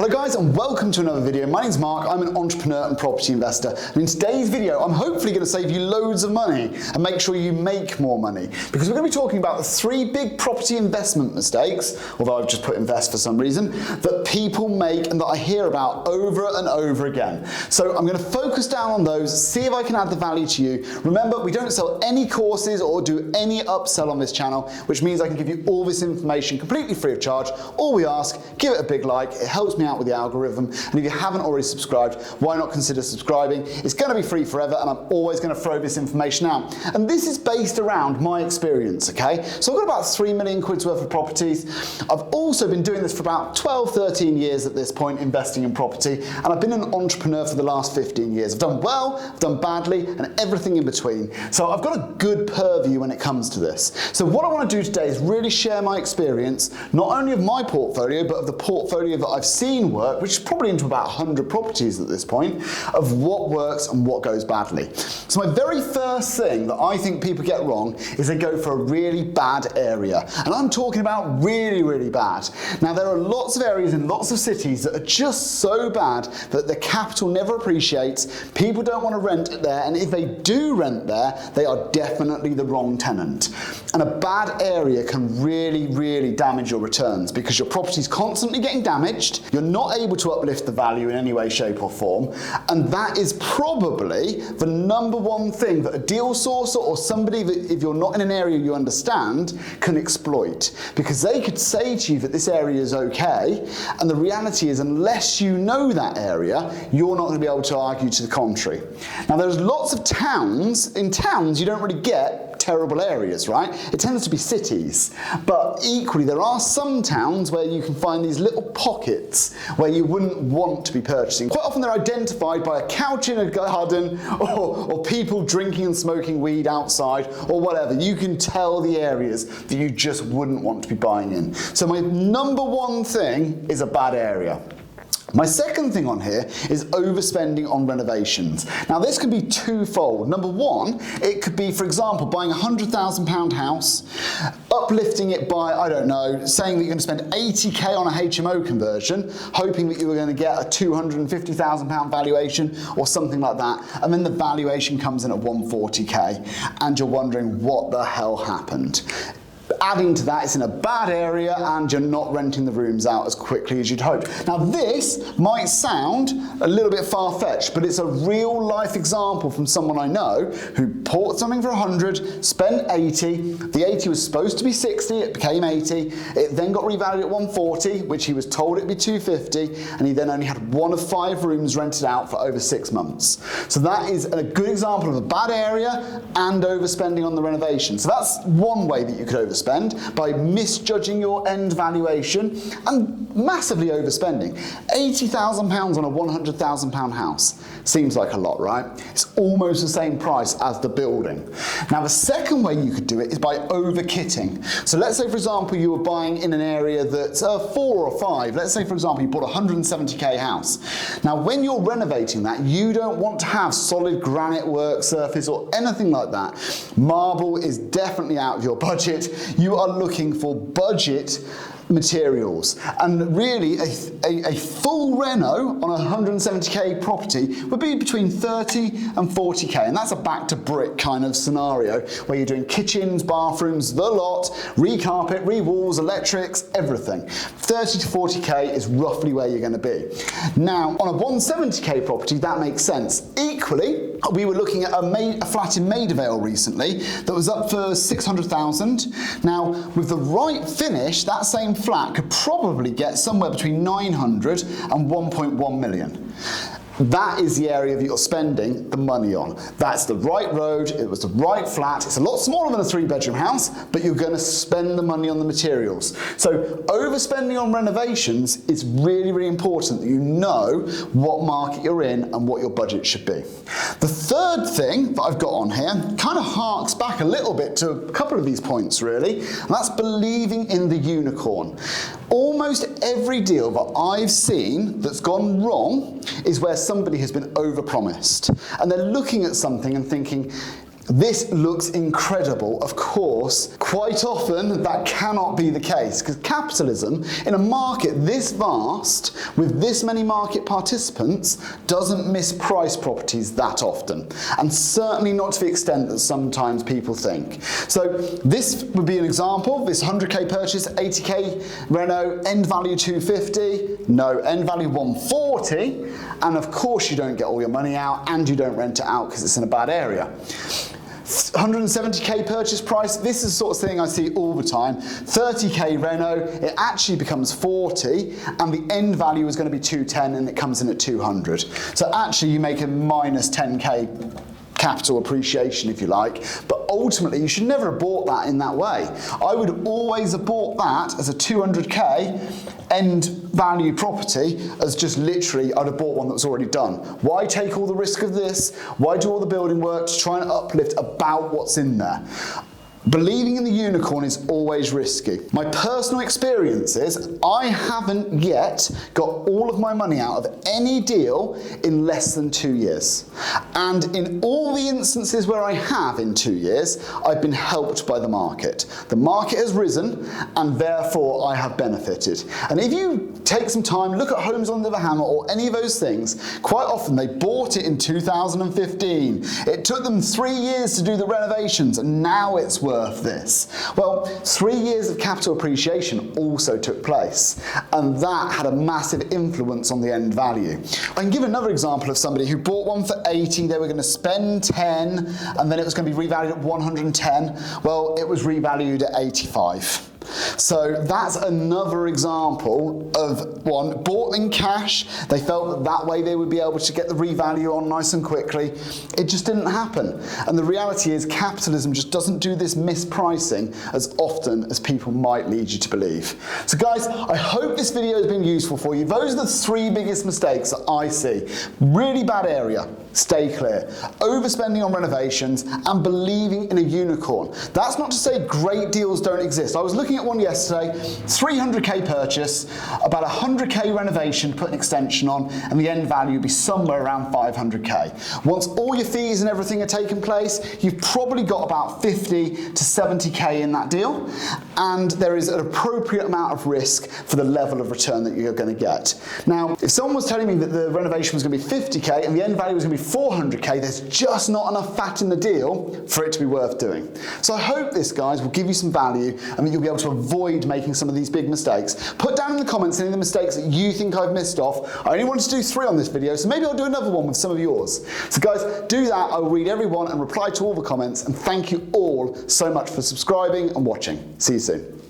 Hello guys and welcome to another video. My name's Mark, I'm an entrepreneur and property investor, and in today's video I'm hopefully going to save you loads of money and make sure you make more money, because we're going to be talking about the 3 big property investment mistakes, although I've just put invest for some reason, that people make and that I hear about over and over again. So I'm going to focus down on those, see if I can add the value to you. Remember, we don't sell any courses or do any upsell on this channel, which means I can give you all this information completely free of charge. All we ask, give it a big like, it helps me out with the algorithm, and if you haven't already subscribed, why not consider subscribing? It's going to be free forever, and I'm always going to throw this information out. And this is based around my experience, okay? So I've got about 3 million quid's worth of properties. I've also been doing this for about 12, 13 years at this point, investing in property, and I've been an entrepreneur for the last 15 years. I've done well, I've done badly, and everything in between. So I've got a good purview when it comes to this. So what I want to do today is really share my experience, not only of my portfolio, but of the portfolio that I've seen work, which is probably into about 100 properties at this point, of what works and what goes badly. So my very first thing that I think people get wrong is they go for a really bad area. And I'm talking about really, really bad. Now there are lots of areas in lots of cities that are just so bad that the capital never appreciates, people don't want to rent there, and if they do rent there, they are definitely the wrong tenant. And a bad area can really, really damage your returns because your property's constantly getting damaged, you're not able to uplift the value in any way, shape or form, and that is probably the number one thing that a deal sourcer or somebody that, if you're not in an area you understand, can exploit. Because they could say to you that this area is okay, and the reality is unless you know that area, you're not going to be able to argue to the contrary. Now there's lots of towns, in towns you don't really get terrible areas, right? It tends to be cities, but equally there are some towns where you can find these little pockets where you wouldn't want to be purchasing. Quite often they're identified by a couch in a garden or people drinking and smoking weed outside or whatever. You can tell the areas that you just wouldn't want to be buying in. So my number one thing is a bad area. My second thing on here is overspending on renovations. Now this can be twofold. Number one, it could be, for example, buying a £100,000 house, uplifting it by, I don't know, saying that you're going to spend 80k on a HMO conversion, hoping that you were going to get a £250,000 valuation or something like that, and then the valuation comes in at 140k, and you're wondering what the hell happened. Adding to that, it's in a bad area and you're not renting the rooms out as quickly as you'd hope. Now this might sound a little bit far-fetched, but it's a real life example from someone I know who bought something for 100, spent 80, the 80 was supposed to be 60, it became 80, it then got revalued at 140, which he was told it'd be 250, and he then only had 1 of 5 rooms rented out for over 6 months. So that is a good example of a bad area and overspending on the renovation. So that's one way that you could overspend, by misjudging your end valuation and massively overspending. £80,000 on a £100,000 house seems like a lot, right? It's almost the same price as the building. Now the second way you could do it is by over-kitting. So let's say, for example, you were buying in an area that's 4 or 5. Let's say, for example, you bought a 170k house. Now when you're renovating that, you don't want to have solid granite work surface or anything like that. Marble is definitely out of your budget. You are looking for budget materials, and really a full reno on a 170k property would be between 30 and 40k, and that's a back to brick kind of scenario where you're doing kitchens, bathrooms, the lot, recarpet, re-walls, electrics, everything. 30 to 40k is roughly where you're going to be. Now on a 170k property that makes sense. Equally, we were looking at a flat in Maida Vale recently that was up for 600,000. Now with the right finish, that same flat could probably get somewhere between 900 and 1.1 million. That is the area that you're spending the money on. That's the right road, it was the right flat, it's a lot smaller than a 3-bedroom house, but you're going to spend the money on the materials. So overspending on renovations is really, really important that you know what market you're in and what your budget should be. The third thing that I've got on here kind of harks back a little bit to a couple of these points really, and that's believing in the unicorn. Almost every deal that I've seen that's gone wrong is where somebody has been overpromised, and they're looking at something and thinking, This looks incredible. Of course, quite often that cannot be the case because capitalism in a market this vast with this many market participants doesn't misprice properties that often, and certainly not to the extent that sometimes people think. So this would be an example. This 100k purchase, 80k reno, end value 250, no, end value 140, and of course you don't get all your money out and you don't rent it out because it's in a bad area. 170k purchase price, this is the sort of thing I see all the time. 30k reno, it actually becomes 40 and the end value is going to be 210 and it comes in at 200. So actually you make a minus 10k capital appreciation if you like, but ultimately you should never have bought that in that way. I would always have bought that as a 200k end value property as just literally I'd have bought one that was already done. Why take all the risk of this? Why do all the building work to try and uplift about what's in there? Believing in the unicorn is always risky. My personal experience is I haven't yet got all of my money out of any deal in less than 2 years. And in all the instances where I have in 2 years, I've been helped by the market. The market has risen and therefore I have benefited. And if you take some time, look at Homes on Liverhammer or any of those things, quite often they bought it in 2015. It took them 3 years to do the renovations and now it's worth this. Well, 3 years of capital appreciation also took place, and that had a massive influence on the end value. I can give another example of somebody who bought one for 80, they were going to spend 10, and then it was going to be revalued at 110. Well, it was revalued at 85. So that's another example of one bought in cash. They felt that way they would be able to get the revalue on nice and quickly. It just didn't happen. And the reality is capitalism just doesn't do this mispricing as often as people might lead you to believe. So guys, I hope this video has been useful for you. Those are the 3 biggest mistakes that I see. Really bad area, stay clear. Overspending on renovations and believing in a unicorn. That's not to say great deals don't exist. I was looking at one yesterday, 300k purchase, about 100k renovation, put an extension on, and the end value would be somewhere around 500k. Once all your fees and everything are taken place, you've probably got about 50 to 70k in that deal, and there is an appropriate amount of risk for the level of return that you're going to get. Now, if someone was telling me that the renovation was going to be 50k and the end value was going to be 400k, there's just not enough fat in the deal for it to be worth doing. So I hope this, guys, will give you some value and that you'll be able to avoid making some of these big mistakes. Put down in the comments any of the mistakes that you think I've missed off. I only wanted to do 3 on this video, so maybe I'll do another one with some of yours. So guys, do that. I will read every one and reply to all the comments, and thank you all so much for subscribing and watching. See you soon.